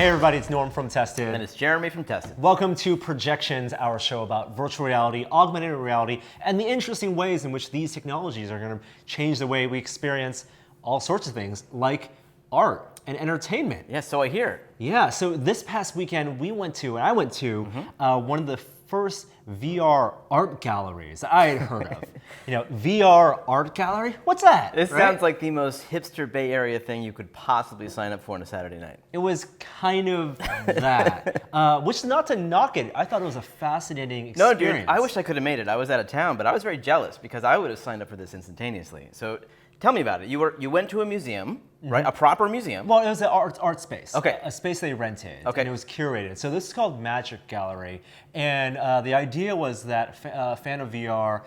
Hey everybody, it's Norm from Tested. And it's Jeremy from Tested. Welcome to Projections, our show about virtual reality, augmented reality, and the interesting ways in which these technologies are going to change the way we experience all sorts of things, like art and entertainment. Yeah, so I hear. Yeah, so this past weekend I went to one of the first VR art galleries I had heard of. VR art gallery? What's that? This sounds like the most hipster Bay Area thing you could possibly sign up for on a Saturday night. It was kind of that, which not to knock it, I thought it was a fascinating experience. No, dude, I wish I could have made it. I was out of town, but I was very jealous because I would have signed up for this instantaneously. So tell me about it. You went to a museum, right? A proper museum. Well, it was an art space. Okay. A space they rented. Okay. And it was curated. So this is called Magic Gallery. And the idea was that a fan of VR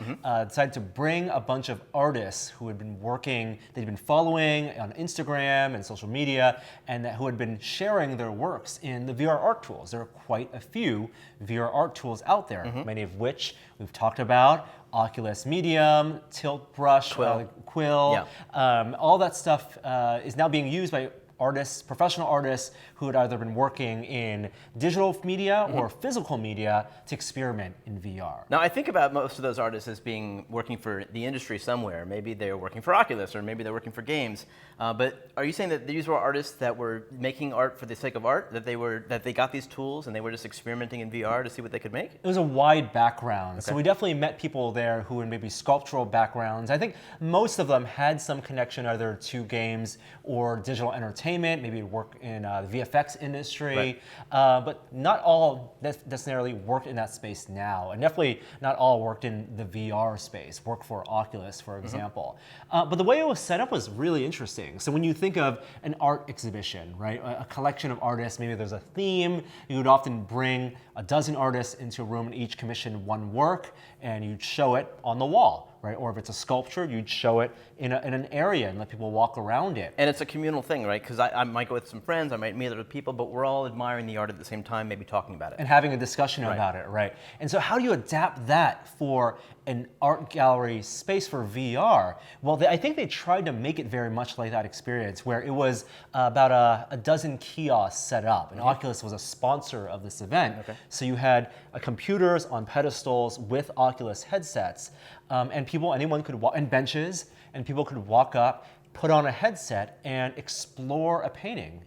decided to bring a bunch of artists who had been working, they'd been following on Instagram and social media, and who had been sharing their works in the VR art tools. There are quite a few VR art tools out there, many of which we've talked about. Oculus Medium, Tilt Brush, Quill, all that stuff is now being used by artists, professional artists who had either been working in digital media or physical media to experiment in VR. Now, I think about most of those artists as working for the industry somewhere. Maybe they're working for Oculus, or maybe they're working for games. But are you saying that these were artists that were making art for the sake of art, that they got these tools and they were just experimenting in VR to see what they could make? It was a wide background. So we definitely met people there who had maybe sculptural backgrounds. I think most of them had some connection either to games or digital entertainment, maybe work in the VFX industry, but not all necessarily worked in that space now, and definitely not all worked in the VR space, worked for Oculus, for example. But the way it was set up was really interesting. So when you think of an art exhibition, right, a collection of artists, maybe there's a theme, you would often bring a dozen artists into a room and each commission one work, and you'd show it on the wall. Right? Or if it's a sculpture, you'd show it in an area and let people walk around it. And it's a communal thing, right? Because I might go with some friends, I might meet other people, but we're all admiring the art at the same time, maybe talking about it. And having a discussion about it, right? And so how do you adapt that for an art gallery space for VR? Well, I think they tried to make it very much like that experience, where it was about a dozen kiosks set up, and Oculus was a sponsor of this event. So you had computers on pedestals with Oculus headsets, and anyone could walk, and benches, and people could walk up, put on a headset, and explore a painting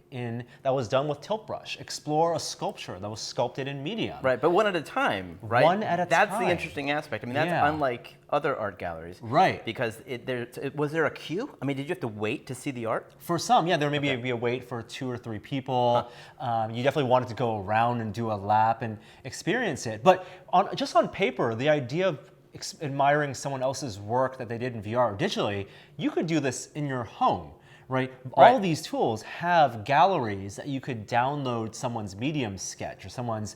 that was done with tilt brush, explore a sculpture that was sculpted in medium. Right, but one at a time, right? One at a time. That's the interesting aspect. I mean, that's unlike other art galleries. Right. Because was there a queue? I mean, did you have to wait to see the art? For some, yeah, there may be a wait for 2 or 3 people. You definitely wanted to go around and do a lap and experience it. But just on paper, the idea of admiring someone else's work that they did in VR or digitally, you could do this in your home, right? All of these tools have galleries that you could download someone's medium sketch or someone's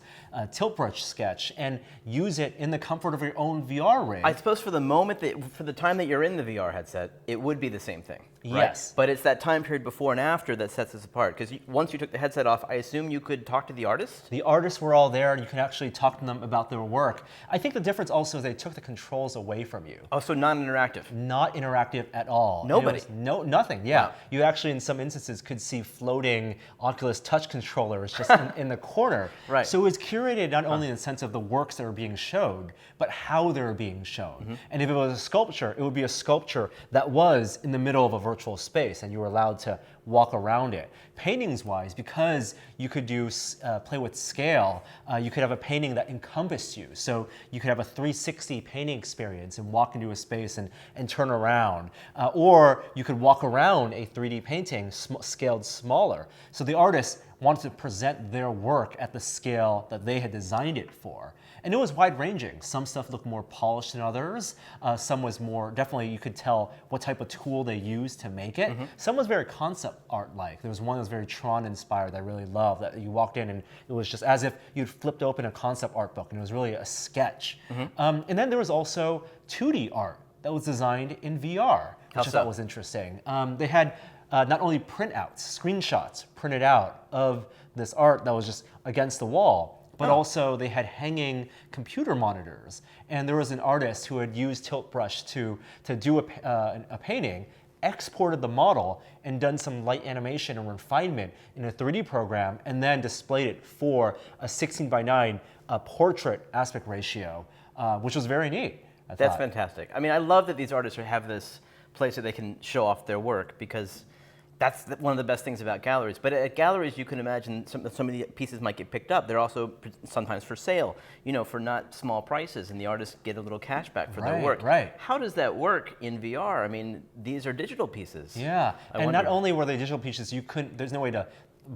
tilt brush sketch and use it in the comfort of your own VR rig. I suppose for the time that you're in the VR headset, it would be the same thing. Yes. Right? But it's that time period before and after that sets us apart. Because once you took the headset off, I assume you could talk to the artists? The artists were all there, and you could actually talk to them about their work. I think the difference also is they took the controls away from you. Oh, so non-interactive? Not interactive at all. Nobody? Nothing, yeah. Wow. You actually, in some instances, could see floating Oculus Touch controllers just in the corner. Right. So it was curated not only in the sense of the works that were being showed, but how they were being shown. And if it was a sculpture, it would be a sculpture that was in the middle of a virtual space, and you were allowed to walk around it. Paintings-wise, because you could play with scale, you could have a painting that encompassed you. So you could have a 360 painting experience and walk into a space and turn around. Or you could walk around a 3D painting scaled smaller. So the artists wanted to present their work at the scale that they had designed it for. And it was wide-ranging. Some stuff looked more polished than others. Some was more, definitely you could tell what type of tool they used to make it. Some was very concept art-like. There was one that was very Tron-inspired that I really loved, that you walked in and it was just as if you'd flipped open a concept art book and it was really a sketch. And then there was also 2D art that was designed in VR, which I thought was interesting. They had not only printouts, screenshots printed out of this art that was just against the wall, but also they had hanging computer monitors. And there was an artist who had used tilt brush to do a painting, exported the model and done some light animation and refinement in a 3D program, and then displayed it for a 16:9 portrait aspect ratio, which was very neat. That's fantastic. I mean, I love that these artists have this place that they can show off their work, because that's one of the best things about galleries. But at galleries, you can imagine some of the pieces might get picked up. They're also sometimes for sale, for not small prices, and the artists get a little cash back for their work. Right. How does that work in VR? I mean, these are digital pieces. Yeah, and not only were they digital pieces, there's no way to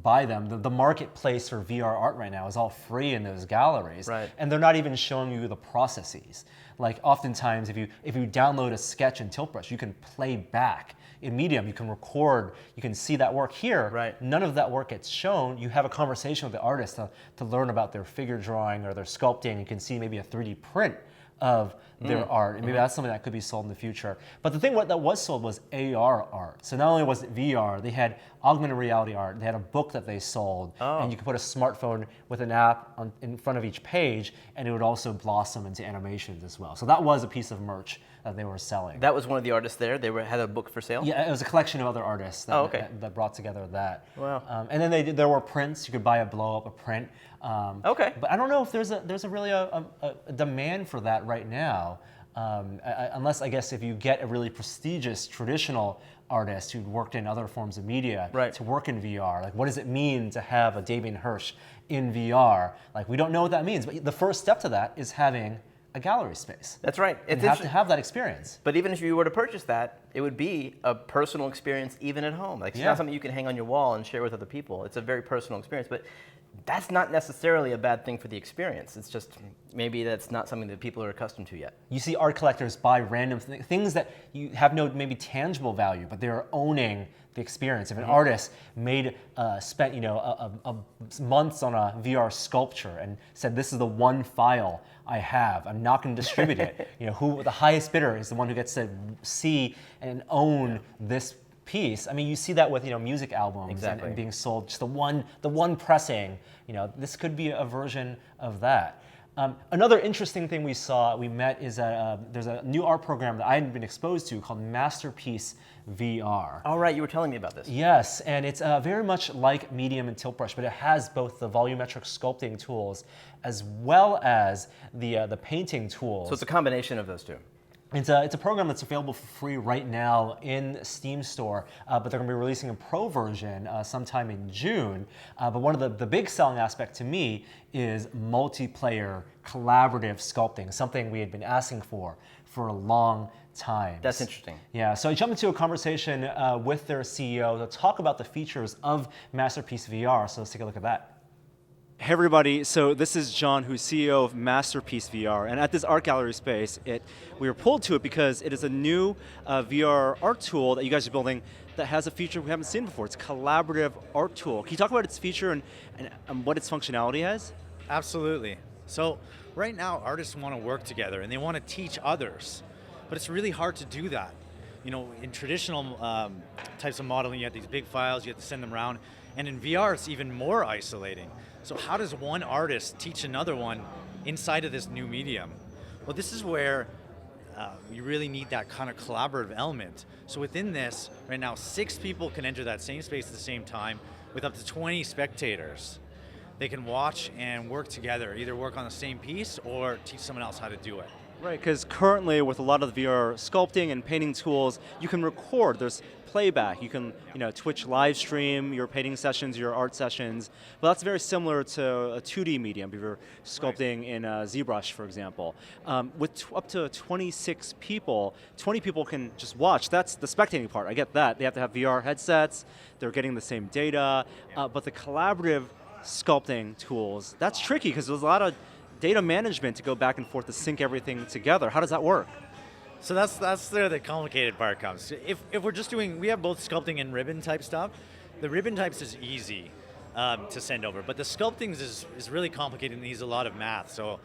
buy them. The marketplace for VR art right now is all free in those galleries, right. And they're not even showing you the processes. Like oftentimes, if you download a sketch in Tilt Brush, you can play back in Medium, you can record, you can see that work here. Right. None of that work gets shown. You have a conversation with the artist to learn about their figure drawing or their sculpting. You can see maybe a 3D print of their art, and maybe that's something that could be sold in the future. But the thing that was sold was AR art. So not only was it VR, they had augmented reality art. They had a book that they sold, and you could put a smartphone with an app in front of each page, and it would also blossom into animations as well. So that was a piece of merch that they were selling. That was one of the artists there? They had a book for sale? Yeah, it was a collection of other artists that brought together that. Wow. And then there were prints. You could buy a blow-up, a print. But I don't know if there's really a demand for that right now, unless, I guess, if you get a really prestigious traditional artist who'd worked in other forms of media to work in VR. Like, what does it mean to have a Damien Hirst in VR? Like, we don't know what that means, but the first step to that is having a gallery space. That's right. You have to have that experience. But even if you were to purchase that, it would be a personal experience even at home. Like, it's not something you can hang on your wall and share with other people. It's a very personal experience. But that's not necessarily a bad thing for the experience. It's just maybe that's not something that people are accustomed to yet. You see art collectors buy random things that you have no maybe tangible value, but they're owning the experience. If an artist spent months on a VR sculpture and said, "This is the one file I have. I'm not going to distribute it." Who the highest bidder is the one who gets to see and own this piece. I mean, you see that with music albums and being sold. Just the one pressing. This could be a version of that. Another interesting thing we met is that there's a new art program that I hadn't been exposed to called MasterpieceVR. All right, you were telling me about this. Yes, and it's very much like Medium and Tilt Brush, but it has both the volumetric sculpting tools as well as the painting tools. So it's a combination of those two. It's a program that's available for free right now in Steam Store, but they're going to be releasing a pro version sometime in June. But one of the big selling aspect to me is multiplayer collaborative sculpting, something we had been asking for a long time. That's interesting. Yeah, so I jumped into a conversation with their CEO to talk about the features of MasterpieceVR, so let's take a look at that. Hey everybody, so this is John, who's CEO of MasterpieceVR, and at this art gallery space, we were pulled to it because it is a new VR art tool that you guys are building that has a feature we haven't seen before. It's a collaborative art tool. Can you talk about its feature and what its functionality has? Absolutely. So right now, artists want to work together and they want to teach others, but it's really hard to do that. In traditional types of modeling, you have these big files, you have to send them around, and in VR, it's even more isolating. So how does one artist teach another one inside of this new medium? Well, this is where you really need that kind of collaborative element. So within this, right now, 6 people can enter that same space at the same time with up to 20 spectators. They can watch and work together, either work on the same piece or teach someone else how to do it. Right, because currently with a lot of the VR sculpting and painting tools, you can record, there's playback. You can Twitch live stream your painting sessions, your art sessions, but that's very similar to a 2D medium if you're sculpting in ZBrush, for example. With up to 26 people, 20 people can just watch. That's the spectating part, I get that. They have to have VR headsets, they're getting the same data, but the collaborative sculpting tools, that's tricky because there's a lot of data management to go back and forth to sync everything together. How does that work? So that's where the complicated part comes. If we're just doing, we have both sculpting and ribbon type stuff. The ribbon types is easy to send over, but the sculpting is really complicated and needs a lot of math. So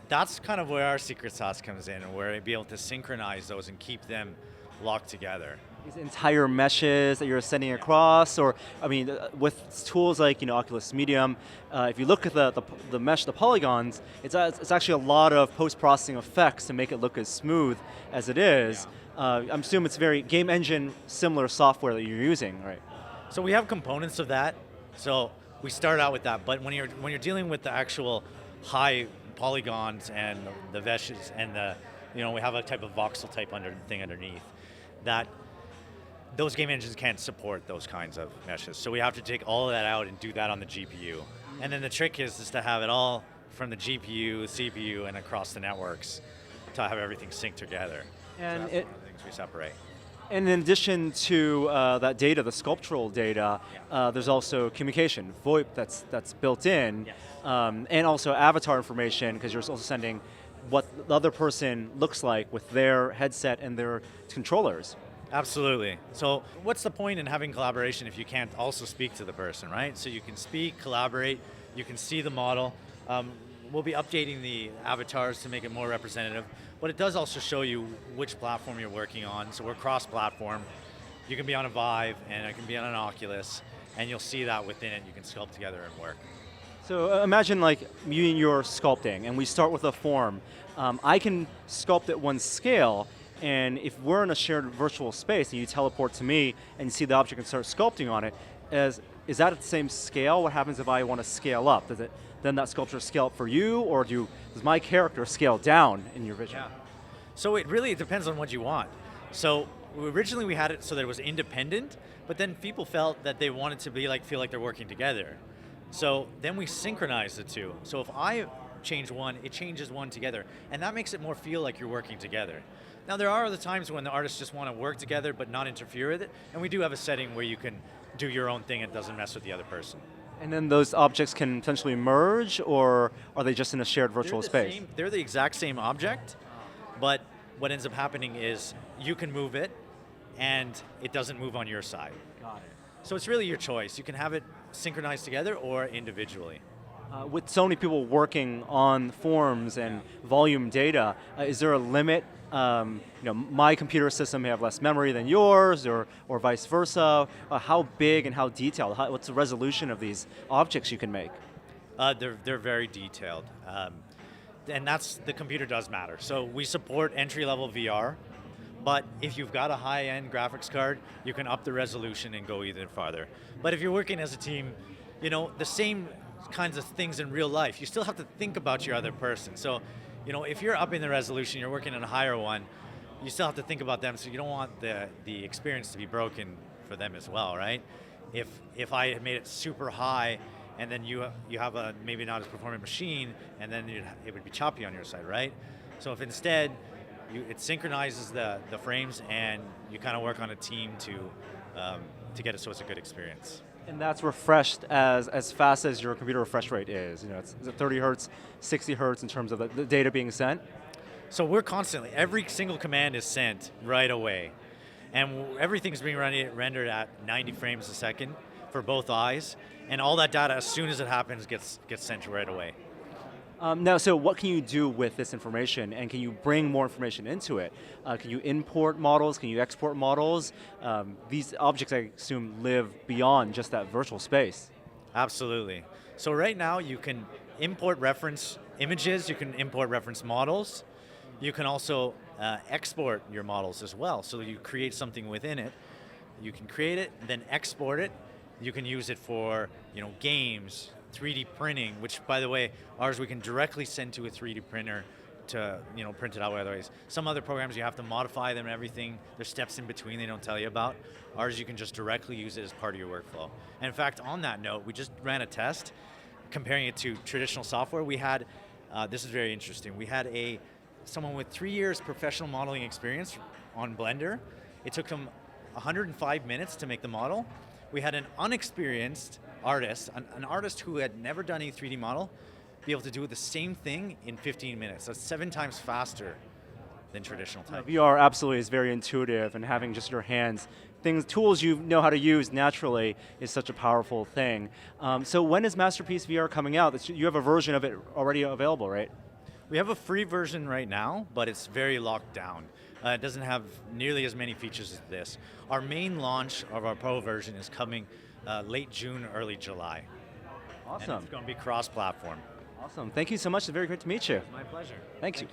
that's kind of where our secret sauce comes in, and where we'll be able to synchronize those and keep them locked together. these entire meshes that you're sending across, or I mean, with tools like Oculus Medium, if you look at the mesh, the polygons, it's actually a lot of post-processing effects to make it look as smooth as it is. I'm assuming it's very game engine similar software that you're using, right? So we have components of that. So we start out with that, but when you're dealing with the actual high polygons and the meshes and we have a type of voxel type thing underneath that. Those game engines can't support those kinds of meshes. So we have to take all of that out and do that on the GPU. And then the trick is to have it all from the GPU, CPU, and across the networks to have everything synced together. And so that's one of the things we separate. And in addition to that data, the sculptural data, there's also communication, VoIP that's built in, Yes. And also avatar information, because you're also sending what the other person looks like with their headset and their controllers. Absolutely. So what's the point in having collaboration if you can't also speak to the person, right? So you can speak, collaborate, you can see the model. We'll be updating the avatars to make it more representative, but it does also show you which platform you're working on. So we're cross-platform. You can be on a Vive, and I can be on an Oculus, and you'll see that within it. You can sculpt together and work. So imagine like you and you're sculpting, and we start with a form. I can sculpt at one scale, and if we're in a shared virtual space and you teleport to me and you see the object and start sculpting on it, is that at the same scale? What happens if I want to scale up? Does it then that sculpture scale up for you, or does my character scale down in your vision? Yeah. So it really depends on what you want. So originally we had it so that it was independent, but then people felt that they wanted to feel like they're working together. So then we synchronize the two. So if I change one, it changes one together, and that makes it more feel like you're working together. Now there are other times when the artists just want to work together but not interfere with it, and we do have a setting where you can do your own thing and it doesn't mess with the other person. And then those objects can potentially merge, or are they just in a shared virtual space? They're the exact same object, but what ends up happening is you can move it and it doesn't move on your side. Got it. So it's really your choice. You can have it synchronized together or individually. With so many people working on forms and volume data, is there a limit? My computer system may have less memory than yours, or vice versa. How big and how detailed? What's the resolution of these objects you can make? They're very detailed, and the computer does matter. So we support entry-level VR, but if you've got a high-end graphics card, you can up the resolution and go even farther. But if you're working as a team, the same kinds of things in real life, you still have to think about your other person. So, if you're upping the resolution, you're working on a higher one, you still have to think about them, so you don't want the experience to be broken for them as well, right? If I had made it super high, and then you have a maybe not as performant machine, and then it would be choppy on your side, right? So if instead, it synchronizes the frames, and you kind of work on a team to get it so it's a good experience. And that's refreshed as fast as your computer refresh rate is. Is it 30 hertz, 60 hertz in terms of the data being sent? So we're constantly, every single command is sent right away. And everything's being rendered at 90 frames a second for both eyes. And all that data, as soon as it happens, gets sent right away. Now, so what can you do with this information, and can you bring more information into it? Can you import models? Can you export models? These objects, I assume, live beyond just that virtual space. Absolutely. So right now, you can import reference images, you can import reference models, you can also export your models as well. So you create something within it, you can create it, then export it. You can use it for games, 3D printing, which, by the way, ours we can directly send to a 3D printer to print it out otherwise. Some other programs you have to modify them and everything. There's steps in between they don't tell you about. Ours you can just directly use it as part of your workflow. And in fact, on that note, we just ran a test comparing it to traditional software. We had, this is very interesting, we had someone with 3 years professional modeling experience on Blender. It took them 105 minutes to make the model. We had an unexperienced artist, an artist who had never done a 3D model, be able to do the same thing in 15 minutes. That's 7 times faster than traditional type. VR absolutely is very intuitive, and having just your hands, tools you know how to use naturally is such a powerful thing. So when is MasterpieceVR coming out? You have a version of it already available, right? We have a free version right now, but it's very locked down. It doesn't have nearly as many features as this. Our main launch of our Pro version is coming late June, early July. Awesome. And it's going to be cross-platform. Awesome. Thank you so much. It's very great to meet you. My pleasure. Thank you.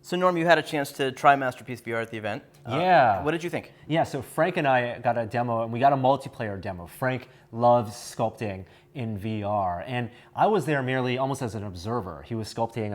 So Norm, you had a chance to try Masterpiece VR at the event. Yeah. What did you think? Yeah, so Frank and I got a demo, and we got a multiplayer demo. Frank loves sculpting in VR, and I was there merely almost as an observer. He was sculpting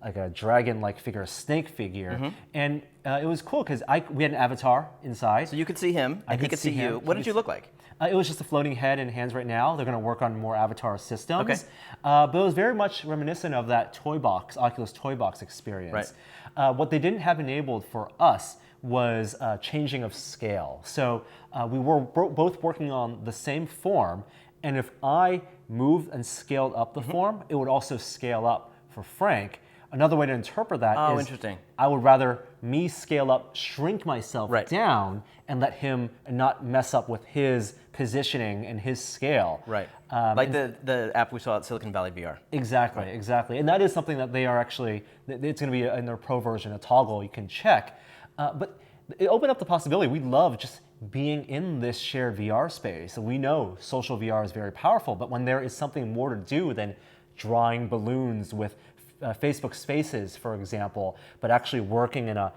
like a dragon-like figure, a snake figure, and it was cool because we had an avatar inside. So you could see him, and he could see you. What did you look like? It was just a floating head and hands right now. They're going to work on more avatar systems. Okay. But it was very much reminiscent of that toy box, Oculus toy box experience. Right. What they didn't have enabled for us was changing of scale. So we were both working on the same form, and if I moved and scaled up the form, it would also scale up for Frank. Another way to interpret that is interesting. I would rather me scale up, shrink myself Right. down, and let him not mess up with his positioning and his scale. Right. Like the app we saw at Silicon Valley VR. Exactly, exactly. And that is something that they are actually, it's going to be in their pro version, a toggle you can check. But it opened up the possibility. We love just being in this shared VR space. We know social VR is very powerful, but when there is something more to do than drawing balloons with Facebook Spaces, for example, but actually working in a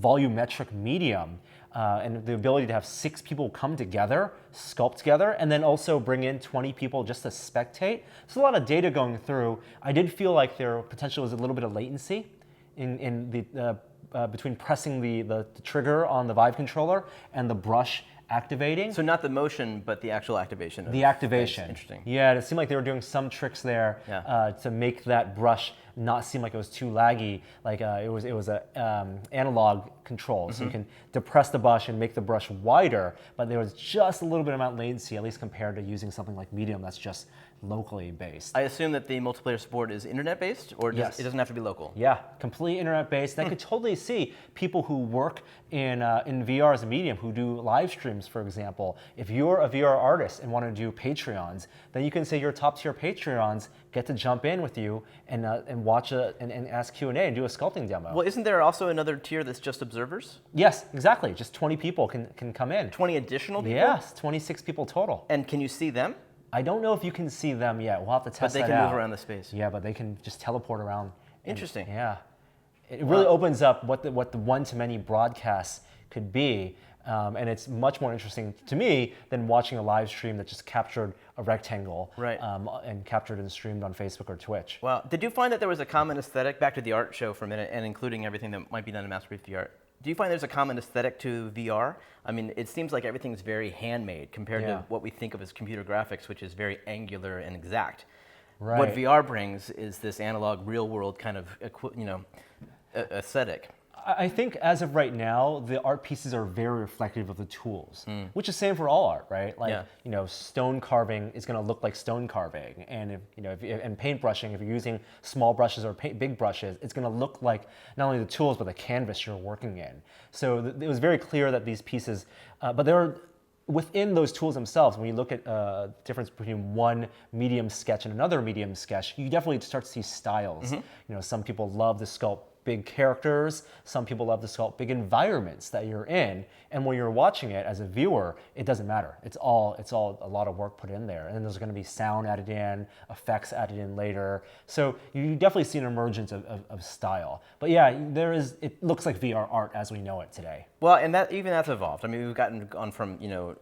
volumetric medium, and the ability to have 6 people come together, sculpt together, and then also bring in 20 people just to spectate. There's a lot of data going through. I did feel like there potentially was a little bit of latency in the between pressing the trigger on the Vive controller and the brush activating. So not the motion, but the actual activation. Of The activation. things. Interesting. Yeah, it seemed like they were doing some tricks there to make that brush not seem like it was too laggy. Like it was a analog control, so you can depress the brush and make the brush wider, but there was just a little bit amount of latency, at least compared to using something like Medium that's just locally based. I assume that the multiplayer support is internet-based, or it doesn't have to be local? Yeah, completely internet-based. I could totally see people who work in VR as a medium, who do live streams, for example. If you're a VR artist and want to do Patreons, then you can say your top-tier Patreons get to jump in with you and watch and ask Q&A and do a sculpting demo. Well, isn't there also another tier that's just observers? Yes, exactly. Just 20 people can come in. 20 additional people? Yes, 26 people total. And can you see them? I don't know if you can see them yet. We'll have to test that out. But they can move around the space. Yeah, but they can just teleport around. Interesting. Yeah. It really opens up what the one-to-many broadcasts could be. And it's much more interesting to me than watching a live stream that just captured a rectangle and captured and streamed on Facebook or Twitch. Well, did you find that there was a common aesthetic, back to the art show for a minute, and including everything that might be done in Masterpiece VR? Do you find there's a common aesthetic to VR? I mean, it seems like everything's very handmade compared to what we think of as computer graphics, which is very angular and exact. Right. What VR brings is this analog, real-world kind of, aesthetic. I think as of right now, the art pieces are very reflective of the tools, which is same for all art, right? Like, stone carving is going to look like stone carving, and and paintbrushing, if you're using small brushes or big brushes, it's going to look like not only the tools but the canvas you're working in. So it was very clear that these pieces, but there are within those tools themselves. When you look at difference between one medium sketch and another medium sketch, you definitely start to see styles. Some people love to sculpt big characters. Some people love to sculpt big environments that you're in. And when you're watching it as a viewer, it doesn't matter. It's all a lot of work put in there. And then there's going to be sound added in, effects added in later. So you definitely see an emergence of style. But yeah, it looks like VR art as we know it today. Well, and that's evolved. I mean, we've gone from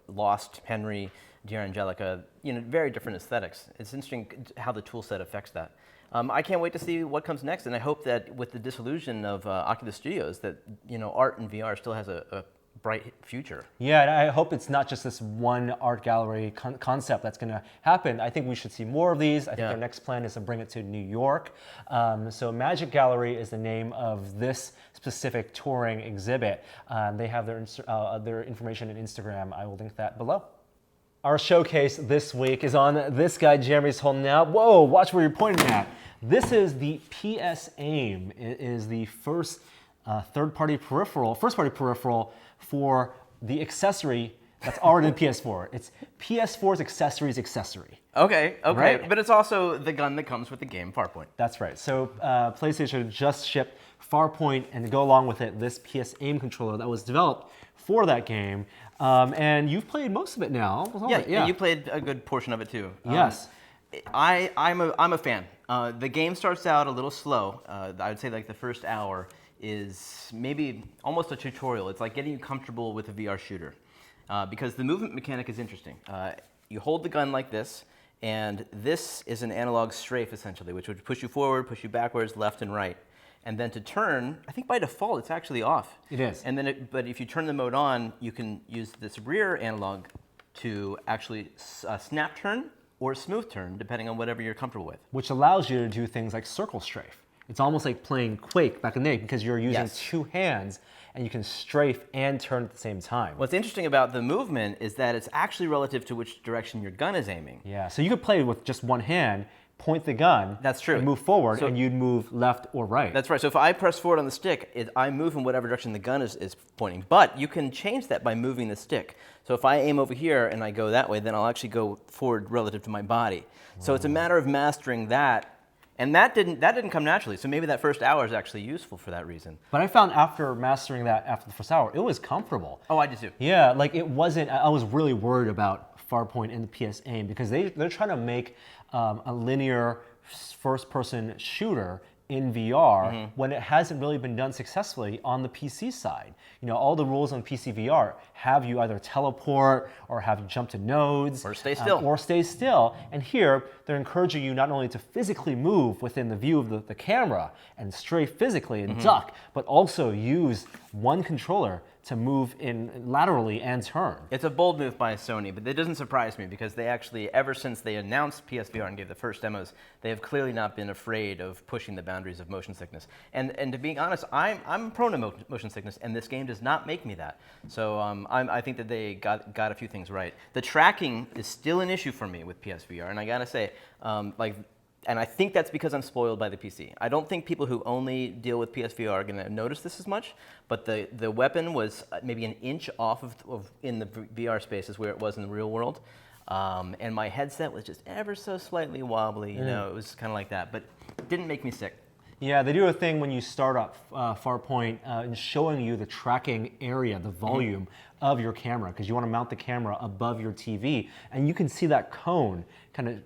Lost, Henry, Dear Angelica, very different aesthetics. It's interesting how the tool set affects that. I can't wait to see what comes next, and I hope that with the dissolution of Oculus Studios, that art in VR still has a bright future. Yeah, and I hope it's not just this one art gallery concept that's going to happen. I think we should see more of these. I think their next plan is to bring it to New York. So Magic Gallery is the name of this specific touring exhibit. They have their information in Instagram. I will link that below. Our showcase this week is on this guy Jeremy's holding out. Whoa, watch where you're pointing at. This is the PS Aim. It is the first first-party peripheral for the accessory that's already in PS4. It's PS4's accessory's accessory. Okay, Right? but it's also the gun that comes with the game Farpoint. That's right. So PlayStation just shipped Farpoint, and to go along with it, this PS Aim controller that was developed for that game. And you've played most of it now. almost all of it, And you played a good portion of it too. Yes. I'm a fan. The game starts out a little slow. I would say like the first hour is maybe almost a tutorial. It's like getting you comfortable with a VR shooter. Because the movement mechanic is interesting. You hold the gun like this, and this is an analog strafe essentially, which would push you forward, push you backwards, left and right. And then to turn, I think by default it's actually off. It is. And then, but if you turn the mode on, you can use this rear analog to actually snap turn or smooth turn, depending on whatever you're comfortable with. Which allows you to do things like circle strafe. It's almost like playing Quake back in the day because you're using Yes. two hands and you can strafe and turn at the same time. What's interesting about the movement is that it's actually relative to which direction your gun is aiming. Yeah, so you could play with just one hand, point the gun, That's true. and move forward, So- and you'd move left or right. That's right. So if I press forward on the stick, I move in whatever direction the gun is pointing. But you can change that by moving the stick. So if I aim over here and I go that way, then I'll actually go forward relative to my body. So it's a matter of mastering that. And that didn't come naturally. So maybe that first hour is actually useful for that reason. But I found after mastering that after the first hour, it was comfortable. Oh, I did too. Yeah, like it wasn't, I was really worried about Farpoint and the PS Aim because they're trying to make a linear first-person shooter in VR when it hasn't really been done successfully on the PC side. You know, all the rules on PSVR have you either teleport or have you jump to nodes. Or stay still. Or stay still. And here, they're encouraging you not only to physically move within the view of the camera and strafe physically and duck, but also use one controller to move in laterally and turn. It's a bold move by Sony, but it doesn't surprise me because they actually, ever since they announced PSVR and gave the first demos, they have clearly not been afraid of pushing the boundaries of motion sickness. And to be honest, I'm prone to motion sickness, and this game does not make me that. So I think that they got a few things right. The tracking is still an issue for me with PSVR, and I gotta say, and I think that's because I'm spoiled by the PC. I don't think people who only deal with PSVR are going to notice this as much, but the weapon was maybe an inch off of in the VR spaces where it was in the real world. And my headset was just ever so slightly wobbly, you know, it was kind of like that, but it didn't make me sick. Yeah, they do a thing when you start up Farpoint in showing you the tracking area, the volume of your camera, because you want to mount the camera above your TV, and you can see that cone kind of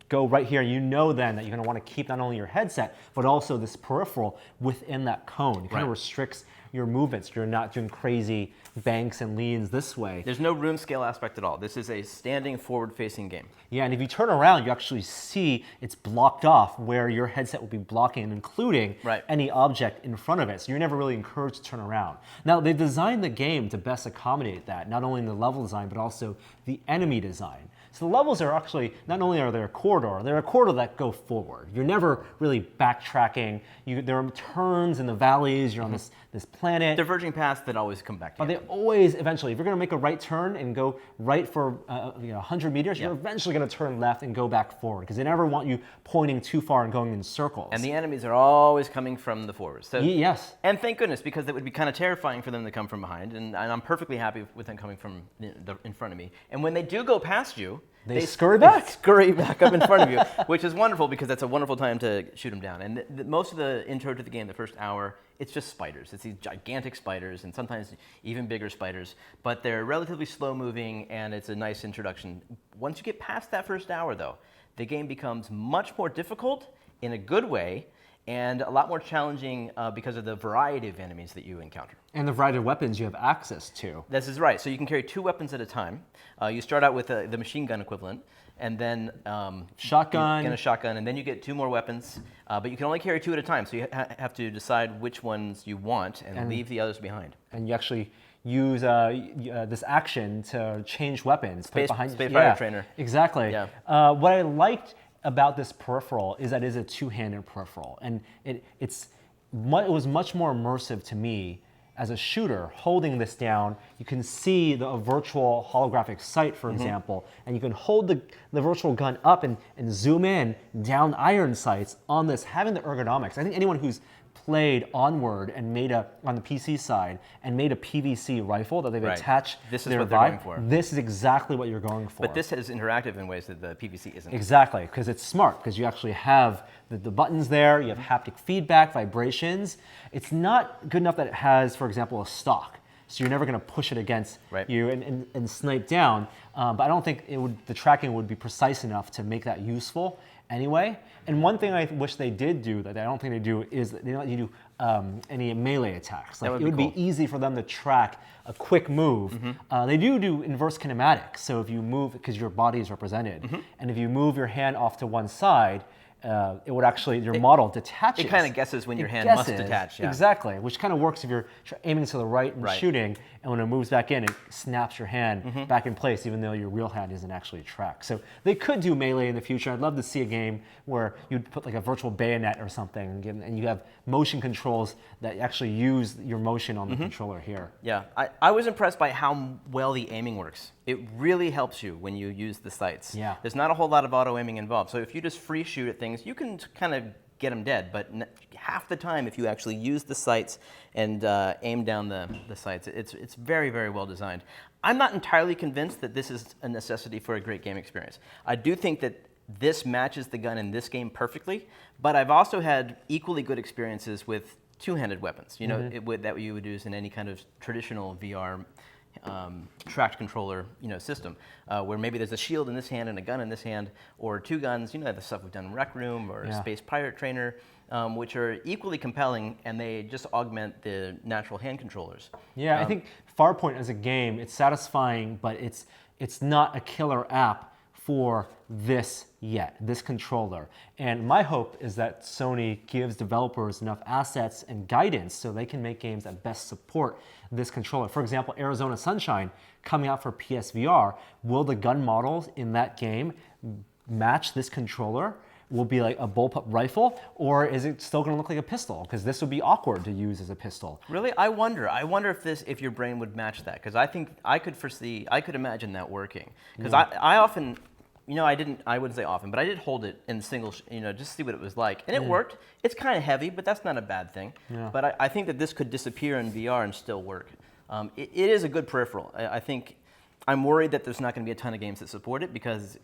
go right here. You know then that you're going to want to keep not only your headset, but also this peripheral within that cone. It kind of restricts your movements. You're not doing crazy banks and leans this way. There's no room scale aspect at all. This is a standing forward-facing game. Yeah, and if you turn around, you actually see it's blocked off where your headset will be blocking, including any object in front of it. So you're never really encouraged to turn around. Now, they designed the game to best accommodate that, not only in the level design, but also the enemy design. So the levels are actually, not only are they a corridor, they're a corridor that go forward. You're never really backtracking. There are turns in the valleys, you're on this planet. Diverging paths that always come back to But you. they always, eventually, if you're gonna make a right turn and go right for 100 meters, you're eventually gonna turn left and go back forward, because they never want you pointing too far and going in circles. And the enemies are always coming from the forward. So, yes. And thank goodness, because it would be kind of terrifying for them to come from behind, and I'm perfectly happy with them coming from in front of me. And when they do go past you, they scurry back. Scurry back up in front of you, which is wonderful because that's a wonderful time to shoot them down. And most of the intro to the game, the first hour, it's just spiders. It's these gigantic spiders and sometimes even bigger spiders, but they're relatively slow moving and it's a nice introduction. Once you get past that first hour though, the game becomes much more difficult in a good way and a lot more challenging because of the variety of enemies that you encounter. And the variety of weapons you have access to. This is right. So you can carry 2 weapons at a time. You start out with the machine gun equivalent, and then shotgun. You get a shotgun, and then you get 2 more weapons. But you can only carry 2 at a time, so you have to decide which ones you want and leave the others behind. And you actually use this action to change weapons. Space Fire Trainer. Exactly. Yeah. What I liked about this peripheral is that it is a two-handed peripheral, and it was much more immersive to me as a shooter. Holding this down, you can see a virtual holographic sight, for example, and you can hold the virtual gun up and zoom in down iron sights on this, having the ergonomics. I think anyone who's played Onward and made on the PC side and made a PVC rifle that they've Right. attached This is their what they're Vive, going for. this is exactly what you're going for. But this is interactive in ways that the PVC isn't. Exactly, because it's smart, because you actually have the buttons there, you have haptic feedback, vibrations. It's not good enough that it has, for example, a stock. So you're never going to push it against Right. you and snipe down. But I don't think the tracking would be precise enough to make that useful anyway. And one thing I wish they did do that I don't think they do is that they don't let you do any melee attacks. Like, would it be would cool. be easy for them to track a quick move. They do inverse kinematics. So if you move, because your body is represented, and if you move your hand off to one side, it would actually, your model detaches. It kind of guesses when your It hand must guesses, detach. Yeah. Exactly, which kind of works if you're aiming to the right and Right. shooting, and when it moves back in, it snaps your hand back in place, even though your real hand isn't actually tracked. So they could do melee in the future. I'd love to see a game where you'd put like a virtual bayonet or something, and you have motion controls that actually use your motion on the controller here. Yeah, I was impressed by how well the aiming works. It really helps you when you use the sights. Yeah. There's not a whole lot of auto aiming involved. So if you just free shoot at things, you can kind of get them dead. But half the time, if you actually use the sights and aim down the sights, it's very, very well designed. I'm not entirely convinced that this is a necessity for a great game experience. I do think that this matches the gun in this game perfectly, but I've also had equally good experiences with two-handed weapons, you know, that you would use in any kind of traditional VR tracked controller, system, where maybe there's a shield in this hand and a gun in this hand, or two guns, the stuff we've done in Rec Room or Yeah. Space Pirate Trainer, which are equally compelling, and they just augment the natural hand controllers. Yeah, I think Farpoint as a game, it's satisfying, but it's not a killer app for this yet, this controller. And my hope is that Sony gives developers enough assets and guidance so they can make games that best support this controller. For example, Arizona Sunshine coming out for PSVR, will the gun models in that game match this controller? Will it be like a bullpup rifle, or is it still going to look like a pistol? Because this would be awkward to use as a pistol. Really, I wonder if your brain would match that, because I think I could imagine that working. Because I often, I wouldn't say often, but I did hold it in single, just to see what it was like, and it worked. It's kind of heavy, but that's not a bad thing. Yeah. But I think that this could disappear in VR and still work. It is a good peripheral. I think I'm worried that there's not going to be a ton of games that support it, because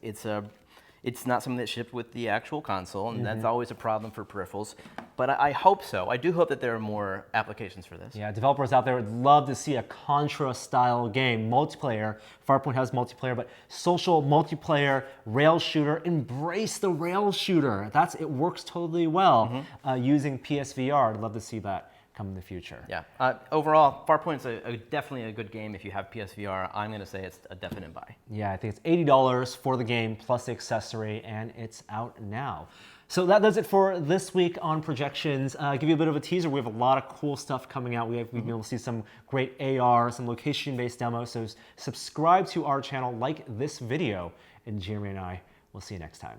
it's not something that's shipped with the actual console, and that's always a problem for peripherals. But I hope so. I do hope that there are more applications for this. Yeah, developers out there would love to see a Contra-style game, multiplayer. Farpoint has multiplayer, but social multiplayer, rail shooter. Embrace the rail shooter. It works totally well using PSVR. I'd love to see that come in the future. Yeah. Overall, Farpoint's definitely a good game. If you have PSVR, I'm going to say it's a definite buy. Yeah, I think it's $80 for the game plus the accessory, and it's out now. So that does it for this week on Projections. Give you a bit of a teaser. We have a lot of cool stuff coming out. We've been able to see some great AR, some location-based demos. So subscribe to our channel, like this video, and Jeremy and I will see you next time.